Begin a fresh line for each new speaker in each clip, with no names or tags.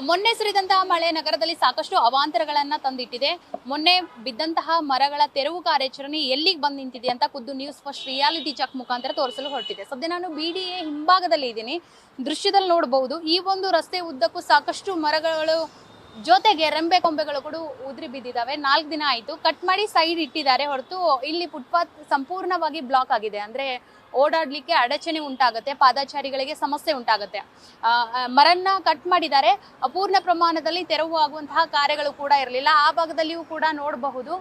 ಮೊನ್ನೆ ಸುರಿದಂತಹ ಮಳೆ ನಗರದಲ್ಲಿ ಸಾಕಷ್ಟು ಅವಾಂತರಗಳನ್ನ ತಂದಿಟ್ಟಿದೆ. ಮೊನ್ನೆ ಬಿದ್ದಂತಹ ಮರಗಳ ತೆರವು ಕಾರ್ಯಾಚರಣೆ ಎಲ್ಲಿಗೆ ಬಂದು ನಿಂತಿದೆ ಅಂತ ಖುದ್ದು ನ್ಯೂಸ್ ಫಸ್ಟ್ ರಿಯಾಲಿಟಿ ಚೆಕ್ ಮುಖಾಂತರ ತೋರಿಸಲು ಹೊರಟಿದೆ. ಸದ್ಯ ನಾನು BDA ಹಿಂಭಾಗದಲ್ಲಿ ಇದ್ದೀನಿ. ದೃಶ್ಯದಲ್ಲಿ ನೋಡಬಹುದು ಈ ಒಂದು ರಸ್ತೆ ಉದ್ದಕ್ಕೂ ಸಾಕಷ್ಟು ಮರಗಳು ಜೊತೆಗೆ ರೆಂಬೆ ಕೊಂಬೆಗಳು ಕೂಡ ಉದುರಿ ಬಿದ್ದಿದ್ದಾವೆ. 4 ದಿನ ಆಯಿತು. ಕಟ್ ಮಾಡಿ ಸೈಡ್ ಇಟ್ಟಿದ್ದಾರೆ ಹೊರತು ಇಲ್ಲಿ ಫುಟ್ಪಾತ್ ಸಂಪೂರ್ಣವಾಗಿ ಬ್ಲಾಕ್ ಆಗಿದೆ. ಅಂದ್ರೆ ಓಡಾಡ್ಲಿಕ್ಕೆ ಅಡಚಣೆ ಉಂಟಾಗುತ್ತೆ, ಪಾದಚಾರಿಗಳಿಗೆ ಸಮಸ್ಯೆ ಉಂಟಾಗುತ್ತೆ. ಮರನ್ನ ಕಟ್ ಮಾಡಿದ್ದಾರೆ. ಅಪೂರ್ಣ ಪ್ರಮಾಣದಲ್ಲಿ ತೆರವು ಆಗುವಂತಹ ಕಾರ್ಯಗಳು ಕೂಡ ಇರಲಿಲ್ಲ. ಆ ಭಾಗದಲ್ಲಿಯೂ ಕೂಡ ನೋಡಬಹುದು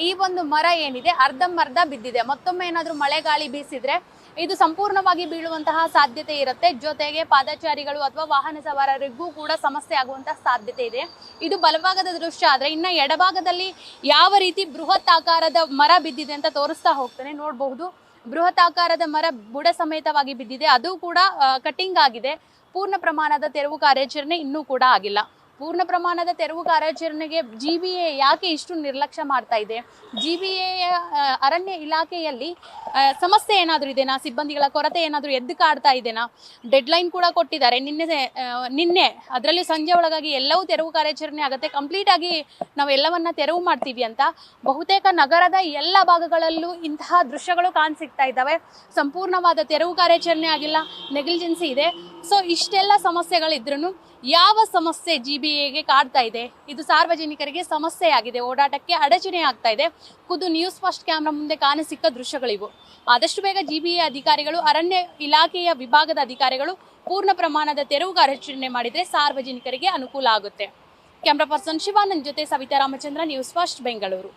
ಈ ಒಂದು ಮರ ಏನಿದೆ ಅರ್ಧಂಬರ್ಧ ಬಿದ್ದಿದೆ. ಮತ್ತೊಮ್ಮೆ ಏನಾದ್ರೂ ಮಳೆ ಗಾಳಿ ಬೀಸಿದ್ರೆ ಇದು ಸಂಪೂರ್ಣವಾಗಿ ಬೀಳುವಂತಹ ಸಾಧ್ಯತೆ ಇರುತ್ತೆ. ಜೊತೆಗೆ ಪಾದಚಾರಿಗಳು ಅಥವಾ ವಾಹನ ಸವಾರರಿಗೂ ಕೂಡ ಸಮಸ್ಯೆ ಆಗುವಂತಹ ಸಾಧ್ಯತೆ ಇದೆ. ಇದು ಬಲಭಾಗದ ದೃಶ್ಯ. ಆದ್ರೆ ಇನ್ನ ಎಡಭಾಗದಲ್ಲಿ ಯಾವ ರೀತಿ ಬೃಹತ್ ಆಕಾರದ ಮರ ಬಿದ್ದಿದೆ ಅಂತ ತೋರಿಸ್ತಾ ಹೋಗ್ತಾನೆ. ನೋಡಬಹುದು ಬೃಹತ್ ಆಕಾರದ ಮರ ಬುಡ ಸಮೇತವಾಗಿ ಬಿದ್ದಿದೆ. ಅದು ಕೂಡ ಕಟಿಂಗ್ ಆಗಿದೆ. ಪೂರ್ಣ ಪ್ರಮಾಣದ ತೆರವು ಕಾರ್ಯಾಚರಣೆ ಇನ್ನೂ ಕೂಡ ಆಗಿಲ್ಲ. ಪೂರ್ಣ ಪ್ರಮಾಣದ ತೆರವು ಕಾರ್ಯಾಚರಣೆಗೆ GBA ಯಾಕೆ ಇಷ್ಟು ನಿರ್ಲಕ್ಷ್ಯ ಮಾಡ್ತಾ ಇದೆ? GBA ಅರಣ್ಯ ಇಲಾಖೆಯಲ್ಲಿ ಸಮಸ್ಯೆ ಏನಾದರೂ ಇದೆನಾ? ಸಿಬ್ಬಂದಿಗಳ ಕೊರತೆ ಏನಾದರೂ ಎದ್ದು ಕಾಡ್ತಾ ಇದೆನಾ? ಡೆಡ್ಲೈನ್ ಕೂಡ ಕೊಟ್ಟಿದ್ದಾರೆ. ನಿನ್ನೆ ಅದರಲ್ಲಿ ಸಂಜೆ ಒಳಗಾಗಿ ಎಲ್ಲವೂ ತೆರವು ಕಾರ್ಯಾಚರಣೆ ಆಗುತ್ತೆ, ಕಂಪ್ಲೀಟ್ ಆಗಿ ನಾವು ಎಲ್ಲವನ್ನ ತೆರವು ಮಾಡ್ತೀವಿ ಅಂತ. ಬಹುತೇಕ ನಗರದ ಎಲ್ಲ ಭಾಗಗಳಲ್ಲೂ ಇಂತಹ ದೃಶ್ಯಗಳು ಕಾಣಸಿಗ್ತಾ ಇದ್ದಾವೆ. ಸಂಪೂರ್ಣವಾದ ತೆರವು ಕಾರ್ಯಾಚರಣೆ ಆಗಿಲ್ಲ, ನೆಗ್ಲಿಜೆನ್ಸಿ ಇದೆ. ಸೊ ಇಷ್ಟೆಲ್ಲ ಸಮಸ್ಯೆಗಳಿದ್ರೂ ಯಾವ ಸಮಸ್ಯೆ GBAಗೆ ಕಾಡ್ತಾ ಇದೆ? ಇದು ಸಾರ್ವಜನಿಕರಿಗೆ ಸಮಸ್ಯೆ ಆಗಿದೆ, ಓಡಾಟಕ್ಕೆ ಅಡಚಣೆ ಆಗ್ತಾ ಇದೆ. ಖುದ್ದು ನ್ಯೂಸ್ ಫಸ್ಟ್ ಕ್ಯಾಮ್ರಾ ಮುಂದೆ ಕಾಣಸಿಕ್ಕ ದೃಶ್ಯಗಳಿವು. ಆದಷ್ಟು ಬೇಗ GBA ಅಧಿಕಾರಿಗಳು, ಅರಣ್ಯ ಇಲಾಖೆಯ ವಿಭಾಗದ ಅಧಿಕಾರಿಗಳು ಪೂರ್ಣ ಪ್ರಮಾಣದ ತೆರವು ಕಾರ್ಯಾಚರಣೆ ಮಾಡಿದ್ರೆ ಸಾರ್ವಜನಿಕರಿಗೆ ಅನುಕೂಲ ಆಗುತ್ತೆ. ಕ್ಯಾಮ್ರಾ ಪರ್ಸನ್ ಶಿವಾನಂದ್ ಜೊತೆ ಸವಿತಾ ರಾಮಚಂದ್ರ, ನ್ಯೂಸ್ ಫಸ್ಟ್ ಬೆಂಗಳೂರು.